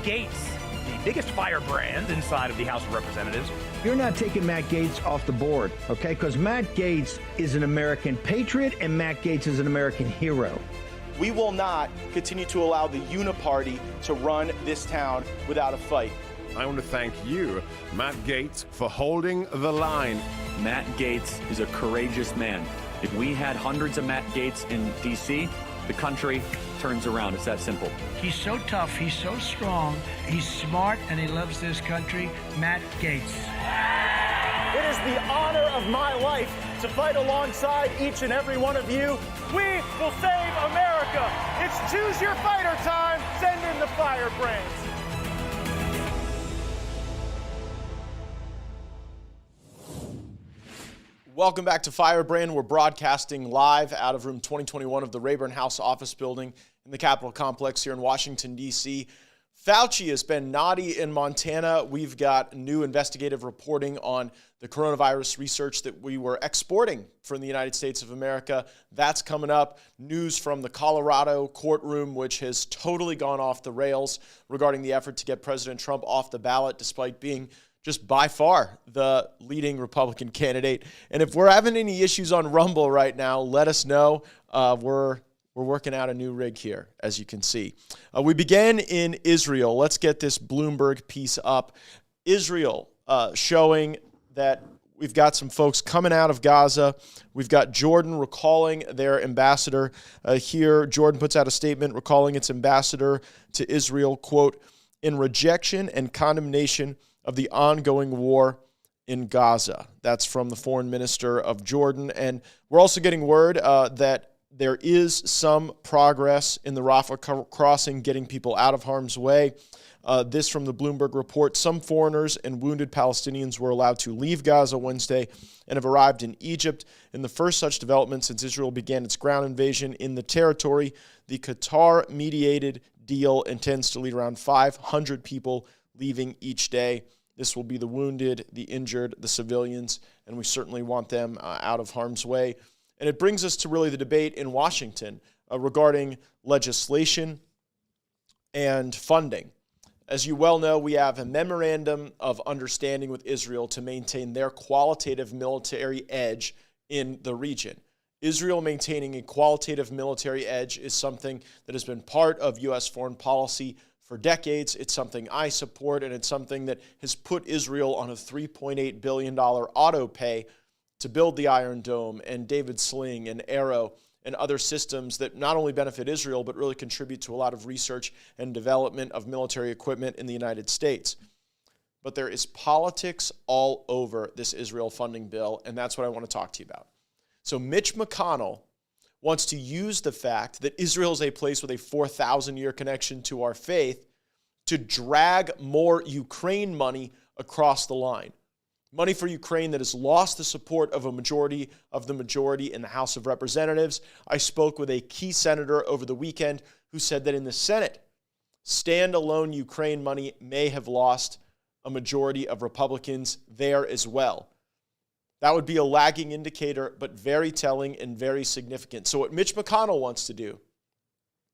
Gaetz, the biggest firebrand inside of the House of Representatives. You're not taking Matt Gaetz off the board, okay? Because Matt Gaetz is an American patriot and Matt Gaetz is an American hero. We will not continue to allow the uniparty to run this town without a fight. I want to thank you, Matt Gaetz, for holding the line. Matt Gaetz is a courageous man. If we had hundreds of Matt Gaetz in D.C., the country turns around. It's that simple. He's so tough, he's so strong, he's smart, and he loves this country. Matt Gaetz. It is the honor of my life to fight alongside each and every one of you. We will save America. It's choose your fighter time. Send in the Firebrands. Welcome back to Firebrand. We're broadcasting live out of room 2021 of the Rayburn House office building in the Capitol complex here in Washington, D.C. Fauci has been naughty in Montana. We've got new investigative reporting on the coronavirus research that we were exporting from the United States of America. That's coming up. News from the Colorado courtroom, which has totally gone off the rails regarding the effort to get President Trump off the ballot, despite being just by far the leading Republican candidate. And if we're having any issues on Rumble right now, let us know. We're working out a new rig here, as you can see. We began in Israel. Let's get this Bloomberg piece up. Israel showing that we've got some folks coming out of Gaza. We've got Jordan recalling their ambassador here. Jordan puts out a statement recalling its ambassador to Israel, quote, in rejection and condemnation of the ongoing war in Gaza. That's from the foreign minister of Jordan. And we're also getting word that there is some progress in the Rafah crossing, getting people out of harm's way. This from the Bloomberg report. Some foreigners and wounded Palestinians were allowed to leave Gaza Wednesday and have arrived in Egypt. In the first such development since Israel began its ground invasion in the territory, the Qatar-mediated deal intends to lead around 500 people leaving each day. This will be the wounded, the injured, the civilians, and we certainly want them out of harm's way. And it brings us to really the debate in Washington regarding legislation and funding. As you well know, we have a memorandum of understanding with Israel to maintain their qualitative military edge in the region. Israel maintaining a qualitative military edge is something that has been part of U.S. foreign policy for decades. It's something I support, and it's something that has put Israel on a $3.8 billion auto pay to build the Iron Dome and David Sling and Arrow and other systems that not only benefit Israel, but really contribute to a lot of research and development of military equipment in the United States. But there is politics all over this Israel funding bill, and that's what I want to talk to you about. So Mitch McConnell wants to use the fact that Israel is a place with a 4,000-year connection to our faith to drag more Ukraine money across the line. Money for Ukraine that has lost the support of a majority of the majority in the House of Representatives. I spoke with a key senator over the weekend who said that in the Senate, standalone Ukraine money may have lost a majority of Republicans there as well. That would be a lagging indicator, but very telling and very significant. So what Mitch McConnell wants to do,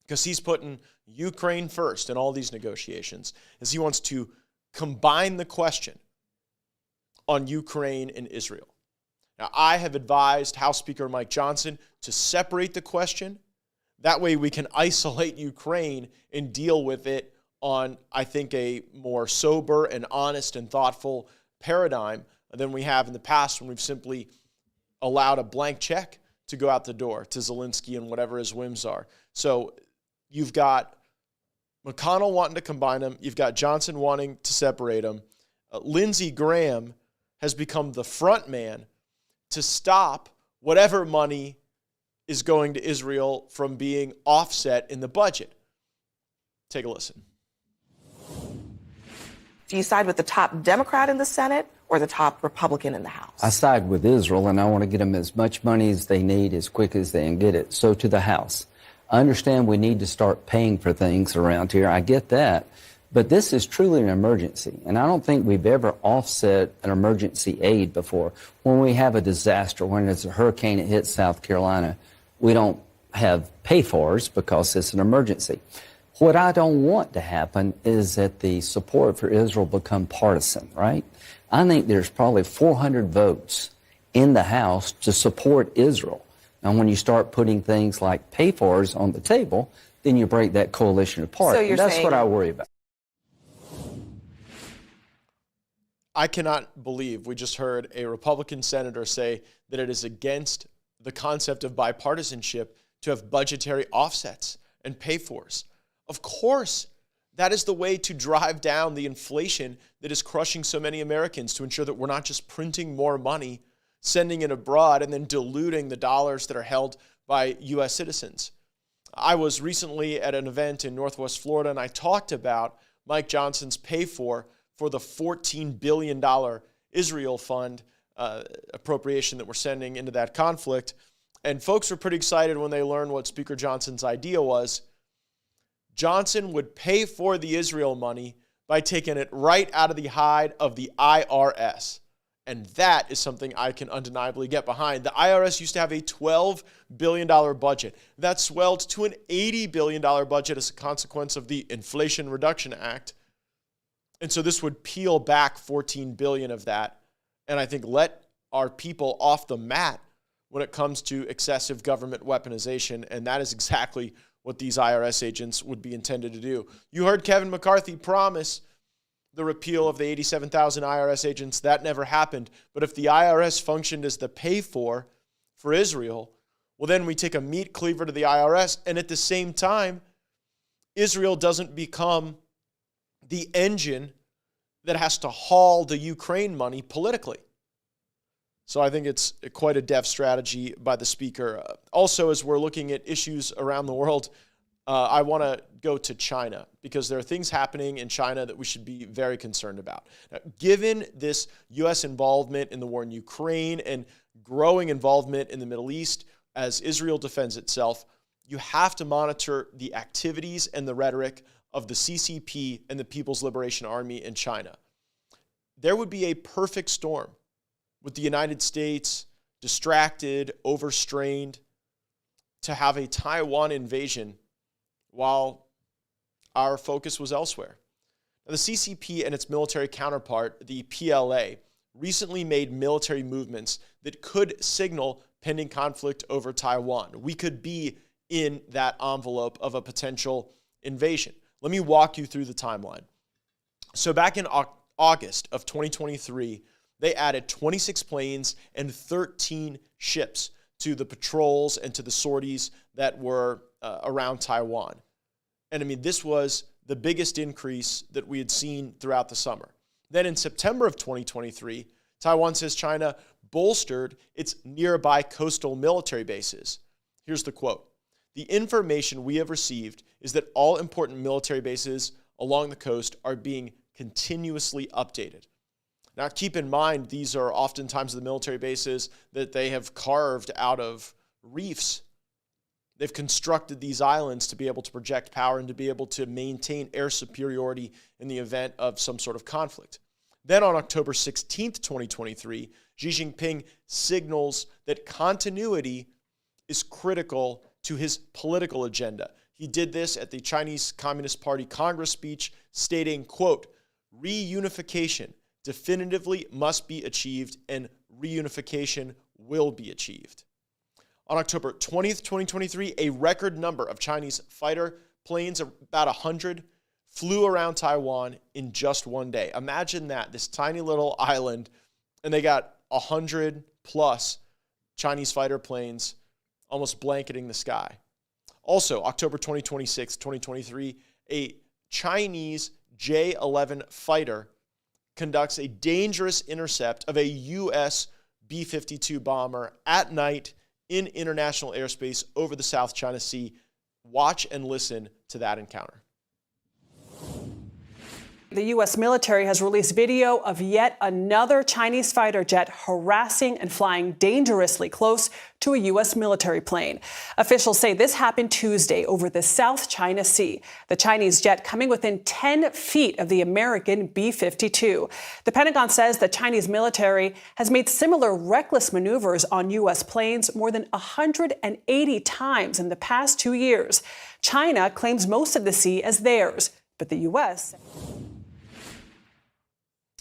because he's putting Ukraine first in all these negotiations, is he wants to combine the question on Ukraine and Israel. Now, I have advised House Speaker Mike Johnson to separate the question. That way we can isolate Ukraine and deal with it on, I think, a more sober and honest and thoughtful paradigm than we have in the past when we've simply allowed a blank check to go out the door to Zelensky and whatever his whims are. So you've got McConnell wanting to combine them. You've got Johnson wanting to separate them. Lindsey Graham has become the front man to stop whatever money is going to Israel from being offset in the budget. Take a listen. Do you side with the top Democrat in the Senate or the top Republican in the House? I side with Israel, and I want to get them as much money as they need as quick as they can get it. So to the House. I understand we need to start paying for things around here. I get that. But this is truly an emergency, and I don't think we've ever offset an emergency aid before. When we have a disaster, when it's a hurricane that hits South Carolina, we don't have pay-fors because it's an emergency. What I don't want to happen is that the support for Israel become partisan, right? I think there's probably 400 votes in the House to support Israel. And when you start putting things like pay-fors on the table, then you break that coalition apart. So you're And that's saying what I worry about. I cannot believe we just heard a Republican senator say that it is against the concept of bipartisanship to have budgetary offsets and pay-fors. Of course, that is the way to drive down the inflation that is crushing so many Americans, to ensure that we're not just printing more money, sending it abroad, and then diluting the dollars that are held by U.S. citizens. I was recently at an event in Northwest Florida, and I talked about Mike Johnson's pay-for the $14 billion Israel fund appropriation that we're sending into that conflict. And folks were pretty excited when they learned what Speaker Johnson's idea was. Johnson would pay for the Israel money by taking it right out of the hide of the IRS. And that is something I can undeniably get behind. The IRS used to have a $12 billion budget. That swelled to an $80 billion budget as a consequence of the Inflation Reduction Act. And so this would peel back $14 billion of that, and I think let our people off the mat when it comes to excessive government weaponization, and that is exactly what these IRS agents would be intended to do. You heard Kevin McCarthy promise the repeal of the 87,000 IRS agents. That never happened. But if the IRS functioned as the pay-for Israel, well, then we take a meat cleaver to the IRS, and at the same time, Israel doesn't become the engine that has to haul the Ukraine money politically. So I think it's quite a deft strategy by the speaker. Also, as we're looking at issues around the world, I want to go to China, because there are things happening in China that we should be very concerned about. Now, given this U.S. involvement in the war in Ukraine and growing involvement in the Middle East as Israel defends itself, you have to monitor the activities and the rhetoric of the CCP and the People's Liberation Army in China. There would be a perfect storm with the United States distracted, overstrained, to have a Taiwan invasion while our focus was elsewhere. Now, the CCP and its military counterpart, the PLA, recently made military movements that could signal pending conflict over Taiwan. We could be in that envelope of a potential invasion. Let me walk you through the timeline. So back in August of 2023, they added 26 planes and 13 ships to the patrols and to the sorties that were around Taiwan. And I mean, this was the biggest increase that we had seen throughout the summer. Then in September of 2023, Taiwan says China bolstered its nearby coastal military bases. Here's the quote. "The information we have received is that all important military bases along the coast are being continuously updated." Now, keep in mind, these are oftentimes the military bases that they have carved out of reefs. They've constructed these islands to be able to project power and to be able to maintain air superiority in the event of some sort of conflict. Then on October 16th, 2023, Xi Jinping signals that continuity is critical to his political agenda. He did this at the Chinese Communist Party Congress speech, stating, quote, "Reunification definitively must be achieved, and reunification will be achieved." On October 20th, 2023, a record number of Chinese fighter planes, about 100, flew around Taiwan in just one day. Imagine that, this tiny little island, and they got 100 plus Chinese fighter planes almost blanketing the sky. Also, October 2026, 2023, a Chinese J-11 fighter conducts a dangerous intercept of a U.S. B-52 bomber at night in international airspace over the South China Sea. Watch and listen to that encounter. the U.S. military has released video of yet another Chinese fighter jet harassing and flying dangerously close to a U.S. military plane. Officials say this happened Tuesday over the South China Sea, the Chinese jet coming within 10 feet of the American B-52. The Pentagon says the Chinese military has made similar reckless maneuvers on U.S. planes more than 180 times in the past 2 years. China claims most of the sea as theirs, but the U.S.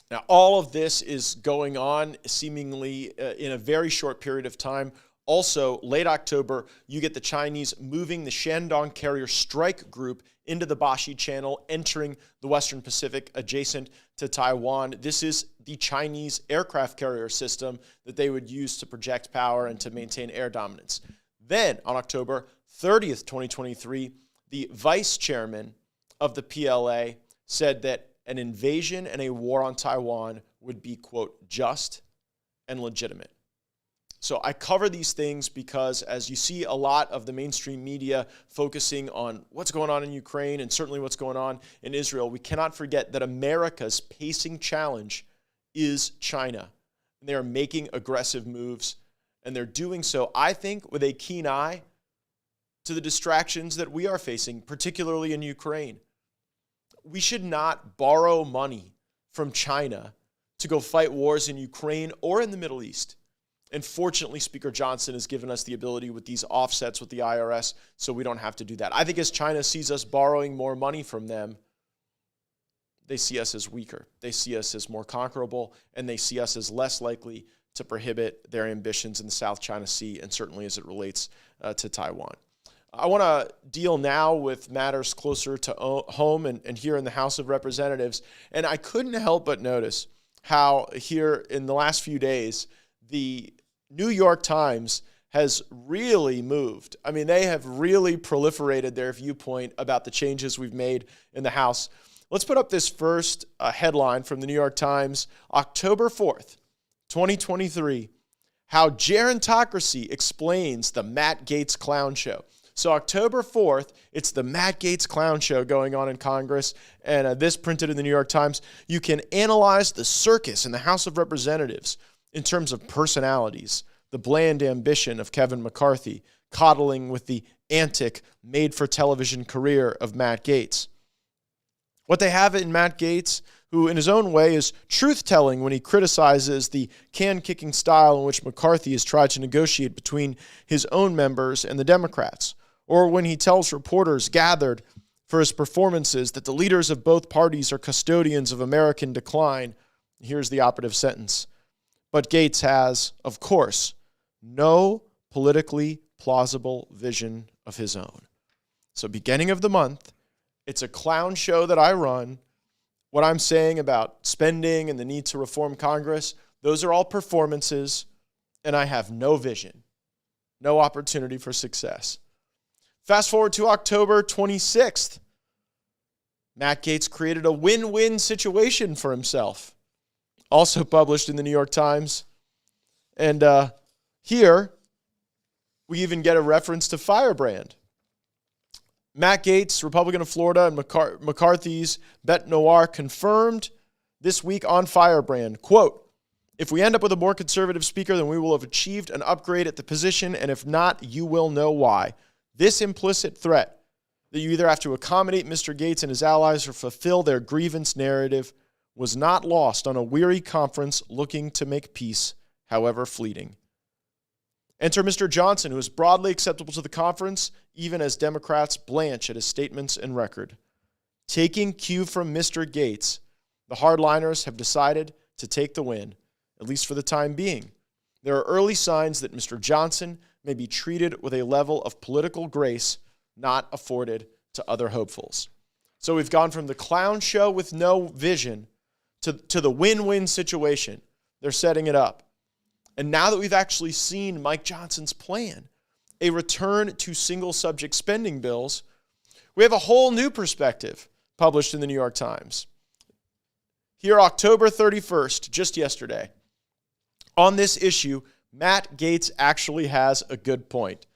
Now, all of this is going on seemingly in a very short period of time. Also, late October, you get the Chinese moving the Shandong carrier strike group into the Bashi Channel, entering the Western Pacific adjacent to Taiwan. This is the Chinese aircraft carrier system that they would use to project power and to maintain air dominance. Then, on October 30th, 2023, the vice chairman of the PLA said that an invasion and a war on Taiwan would be, quote, just and legitimate. So I cover these things because as you see a lot of the mainstream media focusing on what's going on in Ukraine and certainly what's going on in Israel, we cannot forget that America's pacing challenge is China. And they are making aggressive moves, and they're doing so, I think, with a keen eye to the distractions that we are facing, particularly in Ukraine. We should not borrow money from China to go fight wars in Ukraine or in the Middle East. And fortunately, Speaker Johnson has given us the ability with these offsets with the IRS, so we don't have to do that. I think as China sees us borrowing more money from them, they see us as weaker. They see us as more conquerable, and they see us as less likely to prohibit their ambitions in the South China Sea, and certainly as it relates to Taiwan. I want to deal now with matters closer to home and here in the House of Representatives. And I couldn't help but notice how here in the last few days, the New York Times has really moved. I mean, they have really proliferated their viewpoint about the changes we've made in the House. Let's put up this first headline from the New York Times, October 4th, 2023, how gerontocracy explains the Matt Gaetz clown show. So October 4th, it's the Matt Gaetz clown show going on in Congress, and this printed in the New York Times. You can analyze the circus in the House of Representatives in terms of personalities, the bland ambition of Kevin McCarthy, coddling with the antic, made-for-television career of Matt Gaetz. What they have in Matt Gaetz, who in his own way is truth-telling when he criticizes the can-kicking style in which McCarthy has tried to negotiate between his own members and the Democrats, or when he tells reporters gathered for his performances that the leaders of both parties are custodians of American decline. Here's the operative sentence. But Gaetz has, of course, no politically plausible vision of his own. So beginning of the month, it's a clown show that I run. What I'm saying about spending and the need to reform Congress, those are all performances, and I have no vision, no opportunity for success. Fast forward to October 26th. Matt Gaetz created a win-win situation for himself. Also published in the New York Times. And here, we even get a reference to Firebrand. Matt Gaetz, Republican of Florida, and McCarthy's Bête Noire confirmed this week on Firebrand, quote, "If we end up with a more conservative speaker, then we will have achieved an upgrade at the position, and if not, you will know why. This implicit threat that you either have to accommodate Mr. Gaetz and his allies or fulfill their grievance narrative was not lost on a weary conference looking to make peace, however fleeting. Enter Mr. Johnson, who is broadly acceptable to the conference, even as Democrats blanch at his statements and record. Taking cue from Mr. Gaetz, the hardliners have decided to take the win, at least for the time being. There are early signs that Mr. Johnson may be treated with a level of political grace not afforded to other hopefuls." So we've gone from the clown show with no vision to the win-win situation. They're setting it up. And now that we've actually seen Mike Johnson's plan, a return to single-subject spending bills, we have a whole new perspective published in the New York Times. Here, October 31st, just yesterday, on this issue, Matt Gaetz actually has a good point.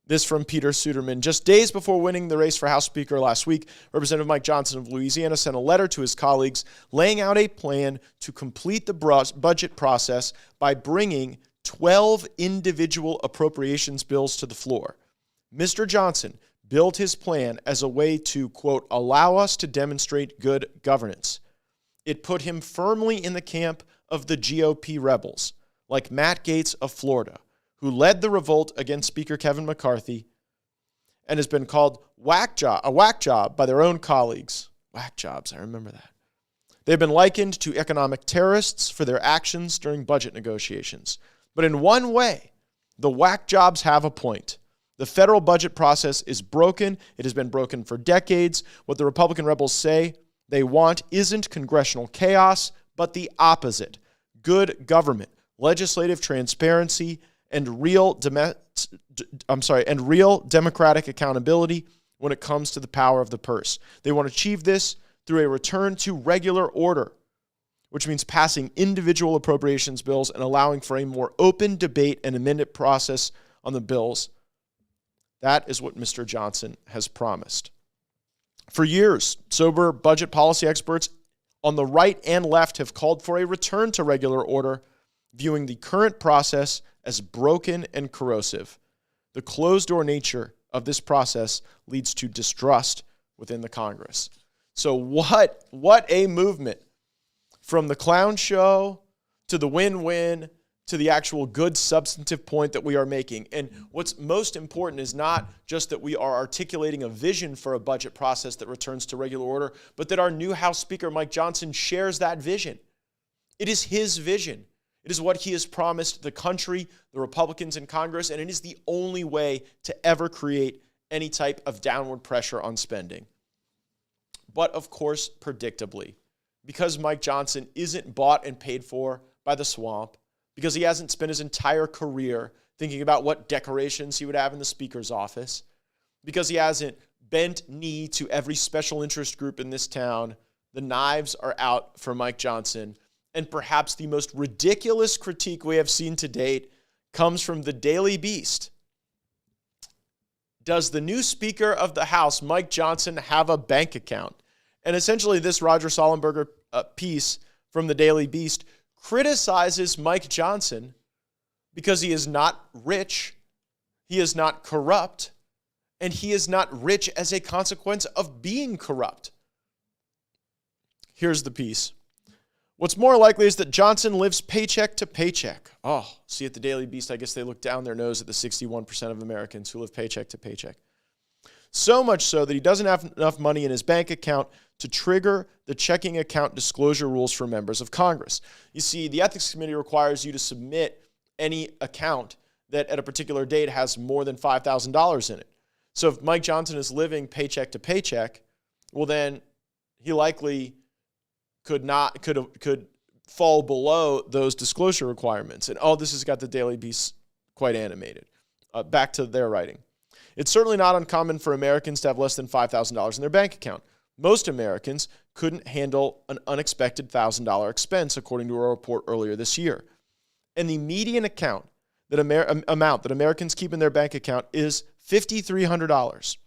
This from Peter Suderman. Just days before winning the race for House Speaker last week, Representative Mike Johnson of Louisiana sent a letter to his colleagues laying out a plan to complete the budget process by bringing 12 individual appropriations bills to the floor. Mr. Johnson built his plan as a way to, quote, allow us to demonstrate good governance. It put him firmly in the camp of the GOP rebels, like Matt Gaetz of Florida, who led the revolt against Speaker Kevin McCarthy and has been called a whack job by their own colleagues. Whack jobs, I remember that. They've been likened to economic terrorists for their actions during budget negotiations. But in one way, the whack jobs have a point. The federal budget process is broken. It has been broken for decades. What the Republican rebels say they want isn't congressional chaos, but the opposite. Good government, legislative transparency, and real democratic accountability when it comes to the power of the purse. They want to achieve this through a return to regular order, which means passing individual appropriations bills and allowing for a more open debate and amendment process on the bills. That is what Mr. Johnson has promised. For years, sober budget policy experts on the right and left have called for a return to regular order, viewing the current process as broken and corrosive. The closed-door nature of this process leads to distrust within the Congress. So what a movement from the clown show to the win-win to the actual good substantive point that we are making. And what's most important is not just that we are articulating a vision for a budget process that returns to regular order, but that our new House Speaker, Mike Johnson, shares that vision. It is his vision. It is what he has promised the country, the Republicans in Congress, and it is the only way to ever create any type of downward pressure on spending. But of course, predictably, because Mike Johnson isn't bought and paid for by the swamp, because he hasn't spent his entire career thinking about what decorations he would have in the Speaker's office, because he hasn't bent knee to every special interest group in this town, the knives are out for Mike Johnson. And perhaps the most ridiculous critique we have seen to date comes from the Daily Beast. Does the new Speaker of the House, Mike Johnson, have a bank account? And essentially this Roger Sollenberger piece from the Daily Beast criticizes Mike Johnson because he is not rich, he is not corrupt, and he is not rich as a consequence of being corrupt. Here's the piece. What's more likely is that Johnson lives paycheck to paycheck. Oh, see at the Daily Beast, I guess they look down their nose at the 61% of Americans who live paycheck to paycheck. So much so that he doesn't have enough money in his bank account to trigger the checking account disclosure rules for members of Congress. You see, the Ethics Committee requires you to submit any account that at a particular date has more than $5,000 in it. So if Mike Johnson is living paycheck to paycheck, well then he likely could fall below those disclosure requirements. And this has got the Daily Beast quite animated. Back to their writing. It's certainly not uncommon for Americans to have less than $5,000 in their bank account. Most Americans couldn't handle an unexpected $1,000 expense, according to a report earlier this year. And the median amount that Americans keep in their bank account is $5,300.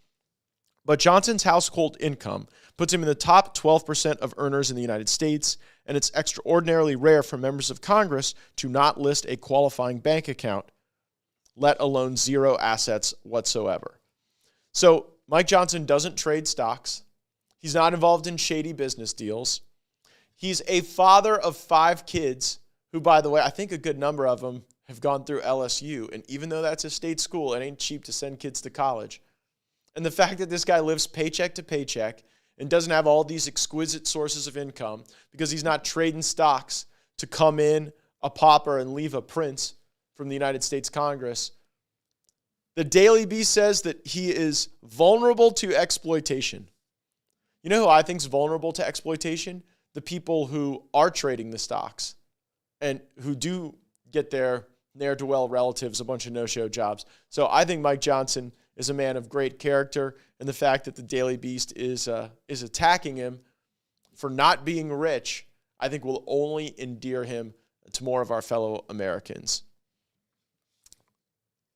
But Johnson's household income puts him in the top 12% of earners in the United States, and it's extraordinarily rare for members of Congress to not list a qualifying bank account, let alone zero assets whatsoever. So Mike Johnson doesn't trade stocks. He's not involved in shady business deals. He's a father of 5 kids who, by the way, I think a good number of them have gone through LSU. And even though that's a state school, it ain't cheap to send kids to college. And the fact that this guy lives paycheck to paycheck and doesn't have all these exquisite sources of income because he's not trading stocks to come in a pauper and leave a prince from the United States Congress. The Daily Beast says that he is vulnerable to exploitation. You know who I think is vulnerable to exploitation? The people who are trading the stocks and who do get their ne'er-do-well relatives a bunch of no-show jobs. So I think Mike Johnson is a man of great character, and the fact that the Daily Beast is attacking him for not being rich, I think will only endear him to more of our fellow Americans.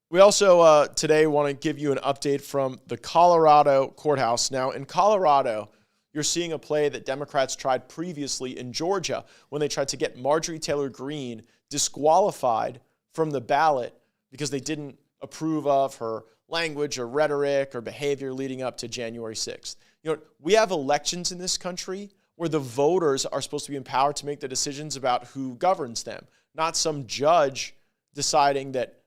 We also today want to give you an update from the Colorado courthouse. Now, in Colorado, you're seeing a play that Democrats tried previously in Georgia when they tried to get Marjorie Taylor Greene disqualified from the ballot because they didn't approve of her language or rhetoric or behavior leading up to January 6th. You know, we have elections in this country where the voters are supposed to be empowered to make the decisions about who governs them, not some judge deciding that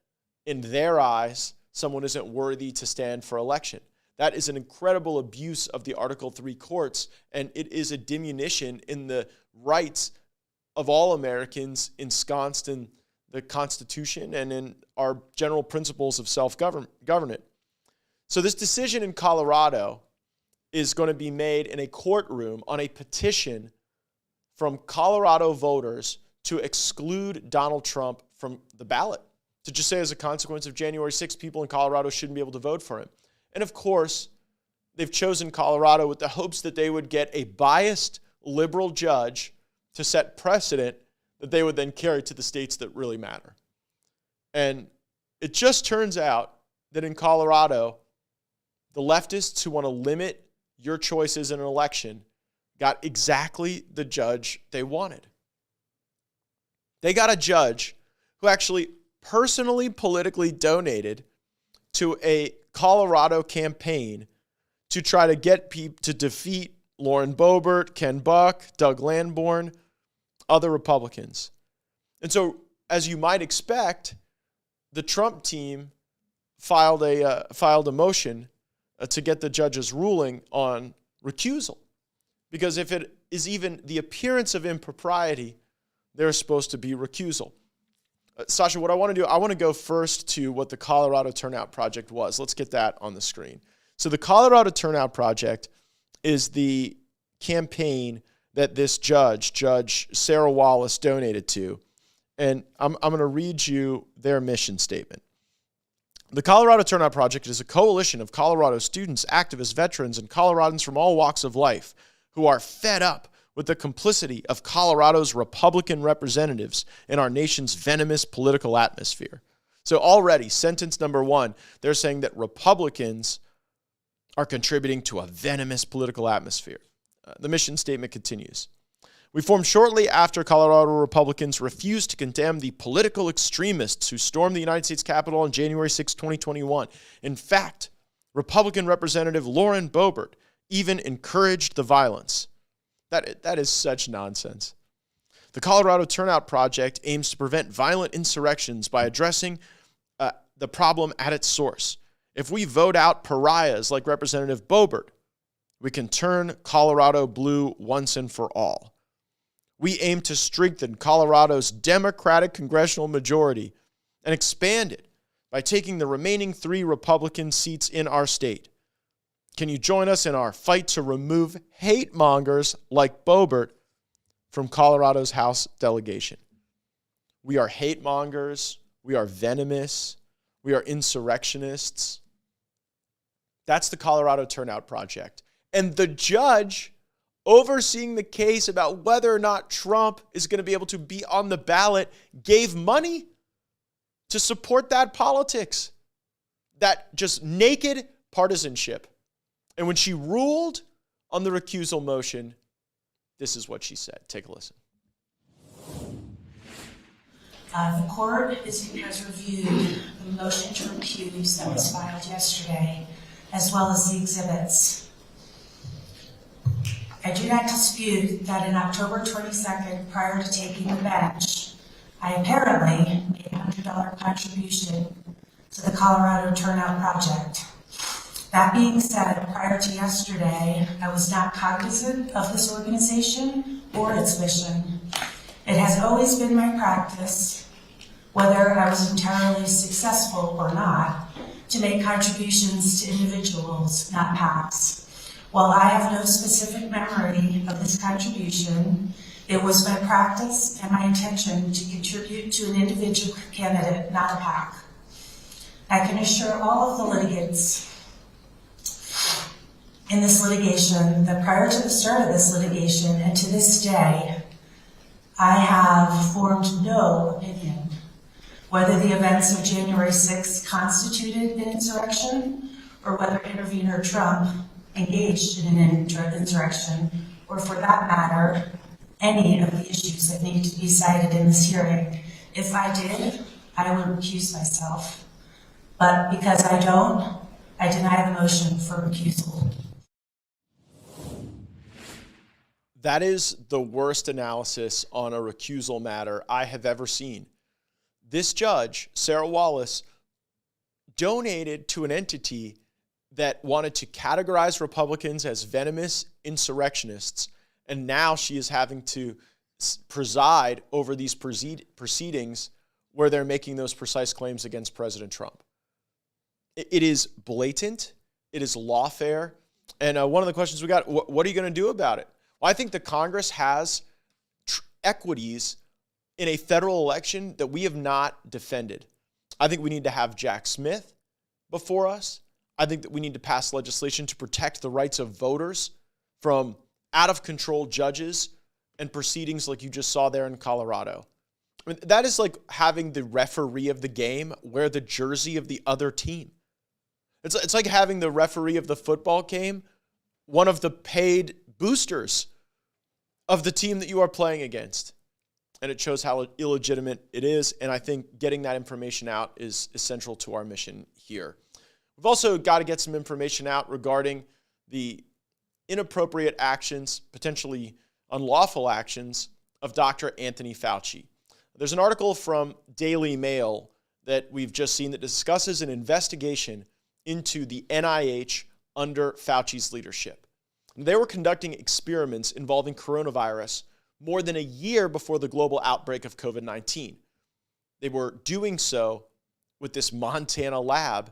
in their eyes, someone isn't worthy to stand for election. That is an incredible abuse of the Article III courts, and it is a diminution in the rights of all Americans ensconced in the Constitution and in our general principles of self-government. So this decision in Colorado is going to be made in a courtroom on a petition from Colorado voters to exclude Donald Trump from the ballot. To just say as a consequence of January 6th, people in Colorado shouldn't be able to vote for him. And of course, they've chosen Colorado with the hopes that they would get a biased liberal judge to set precedent that they would then carry to the states that really matter. And it just turns out that in Colorado, the leftists who want to limit your choices in an election got exactly the judge they wanted. They got a judge who actually personally politically donated to a Colorado campaign to try to get people to defeat Lauren Boebert, Ken Buck, Doug Lamborn, other Republicans. And so, as you might expect, the Trump team filed a motion to get the judge's ruling on recusal. Because if it is even the appearance of impropriety, there's supposed to be recusal. Sasha, what I want to do, I want to go first to what the Colorado Turnout Project was. Let's get that on the screen. So the Colorado Turnout Project is the campaign that this Judge Sarah Wallace, donated to. And I'm going to read you their mission statement. The Colorado Turnout Project is a coalition of Colorado students, activists, veterans, and Coloradans from all walks of life who are fed up with the complicity of Colorado's Republican representatives in our nation's venomous political atmosphere. So already, sentence number one, they're saying that Republicans are contributing to a venomous political atmosphere. The mission statement continues. We formed shortly after Colorado Republicans refused to condemn the political extremists who stormed the United States Capitol on January 6, 2021. In fact, Republican Representative Lauren Boebert even encouraged the violence. That is such nonsense. The Colorado Turnout Project aims to prevent violent insurrections by addressing the problem at its source. If we vote out pariahs like Representative Boebert, we can turn Colorado blue once and for all. We aim to strengthen Colorado's Democratic congressional majority and expand it by taking the remaining 3 Republican seats in our state. Can you join us in our fight to remove hate mongers like Boebert from Colorado's House delegation? We are hate mongers. We are venomous. We are insurrectionists. That's the Colorado Turnout Project. And the judge overseeing the case about whether or not Trump is going to be able to be on the ballot gave money to support that politics, that just naked partisanship. And when she ruled on the recusal motion, this is what she said. Take a listen. The court has reviewed the motion to recuse that was filed yesterday, as well as the exhibits. I do not dispute that in October 22nd, prior to taking the bench, I apparently made a $100 contribution to the Colorado Turnout Project. That being said, prior to yesterday, I was not cognizant of this organization or its mission. It has always been my practice, whether I was entirely successful or not, to make contributions to individuals, not PACs. While I have no specific memory of this contribution, it was my practice and my intention to contribute to an individual candidate, not a PAC. I can assure all of the litigants in this litigation that prior to the start of this litigation and to this day, I have formed no opinion whether the events of January 6th constituted an insurrection, or whether intervener Trump engaged in an insurrection, or for that matter, any of the issues that need to be cited in this hearing. If I did, I would recuse myself. But because I don't, I deny the motion for recusal. That is the worst analysis on a recusal matter I have ever seen. This judge, Sarah Wallace, donated to an entity that wanted to categorize Republicans as venomous insurrectionists, and now she is having to preside over these proceedings where they're making those precise claims against President Trump. It is blatant. It is lawfare. And one of the questions we got, what are you going to do about it? Well, I think the Congress has equities in a federal election that we have not defended. I think we need to have Jack Smith before us. I think that we need to pass legislation to protect the rights of voters from out-of-control judges and proceedings like you just saw there in Colorado. I mean, that is like having the referee of the game wear the jersey of the other team. It's like having the referee of the football game one of the paid boosters of the team that you are playing against. And it shows how illegitimate it is. And I think getting that information out is essential to our mission here. We've also got to get some information out regarding the inappropriate actions, potentially unlawful actions, of Dr. Anthony Fauci. There's an article from Daily Mail that we've just seen that discusses an investigation into the NIH under Fauci's leadership. They were conducting experiments involving coronavirus more than a year before the global outbreak of COVID-19. They were doing so with this Montana lab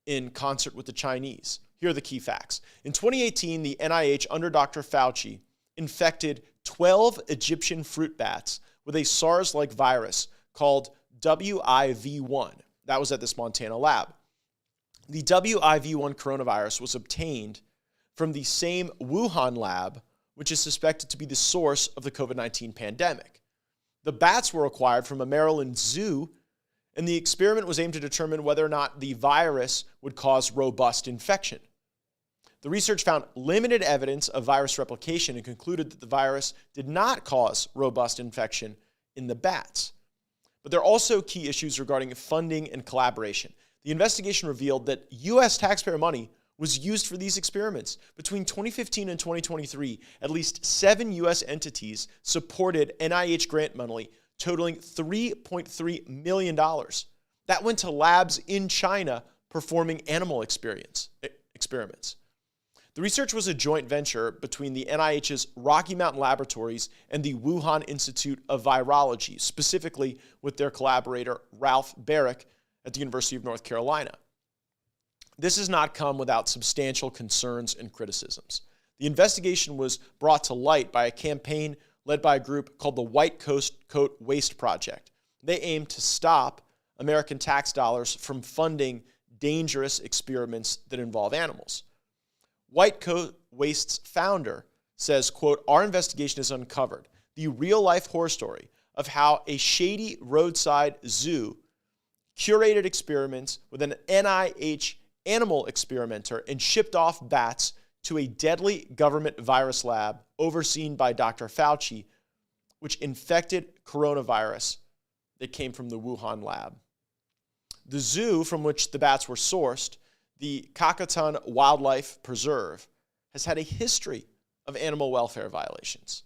in concert with the Chinese. Here are the key facts. In 2018, the NIH under Dr. Fauci infected 12 Egyptian fruit bats with a SARS-like virus called WIV1. That was at this Montana lab. The WIV1 coronavirus was obtained from the same Wuhan lab, which is suspected to be the source of the COVID-19 pandemic. The bats were acquired from a Maryland zoo, and the experiment was aimed to determine whether or not the virus would cause robust infection. The research found limited evidence of virus replication and concluded that the virus did not cause robust infection in the bats. But there are also key issues regarding funding and collaboration. The investigation revealed that U.S. taxpayer money was used for these experiments. Between 2015 and 2023, at least 7 U.S. entities supported NIH grant money totaling $3.3 million. That went to labs in China performing animal experiments. The research was a joint venture between the NIH's Rocky Mountain Laboratories and the Wuhan Institute of Virology, specifically with their collaborator Ralph Barrick at the University of North Carolina. This has not come without substantial concerns and criticisms. The investigation was brought to light by a campaign led by a group called the White Coat Waste Project. They aim to stop American tax dollars from funding dangerous experiments that involve animals. White Coat Waste's founder says, quote, "Our investigation has uncovered the real-life horror story of how a shady roadside zoo curated experiments with an NIH animal experimenter and shipped off bats to a deadly government virus lab overseen by Dr. Fauci, which infected coronavirus that came from the Wuhan lab." The zoo from which the bats were sourced, the Kakatan Wildlife Preserve, has had a history of animal welfare violations.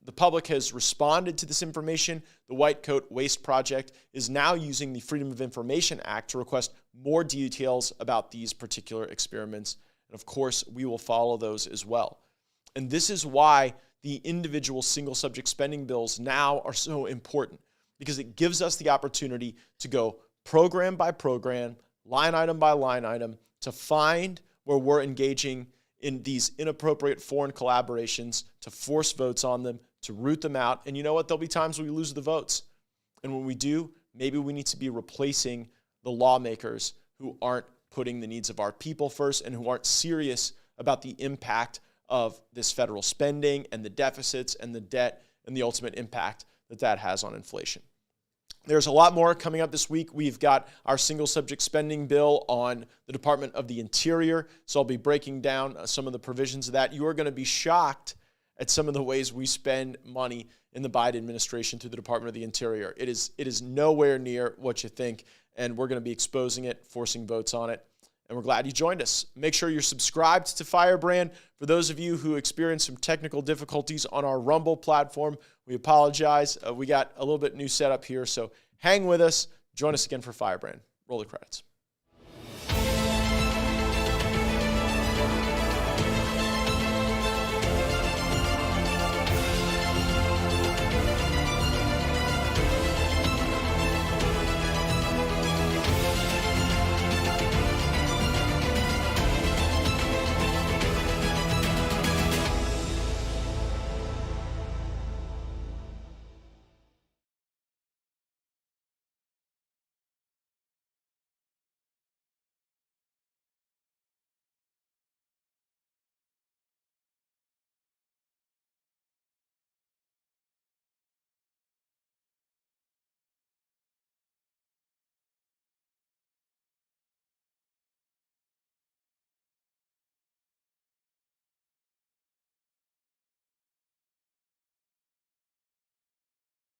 The public has responded to this information. The White Coat Waste Project is now using the Freedom of Information Act to request more details about these particular experiments. And of course, we will follow those as well. And this is why the individual single subject spending bills now are so important, because it gives us the opportunity to go program by program, line item by line item, to find where we're engaging in these inappropriate foreign collaborations, to force votes on them, to root them out. And you know what? There'll be times when we lose the votes. And when we do, maybe we need to be replacing the lawmakers who aren't putting the needs of our people first and who aren't serious about the impact of this federal spending and the deficits and the debt and the ultimate impact that that has on inflation. There's a lot more coming up this week. We've got our single subject spending bill on the Department of the Interior. So I'll be breaking down some of the provisions of that. You are going to be shocked at some of the ways we spend money in the Biden administration through the Department of the Interior. It is nowhere near what you think, and we're going to be exposing it, forcing votes on it. And we're glad you joined us. Make sure you're subscribed to Firebrand. For those of you who experienced some technical difficulties on our Rumble platform, we apologize. We got a little bit new setup here, so hang with us. Join us again for Firebrand. Roll the credits.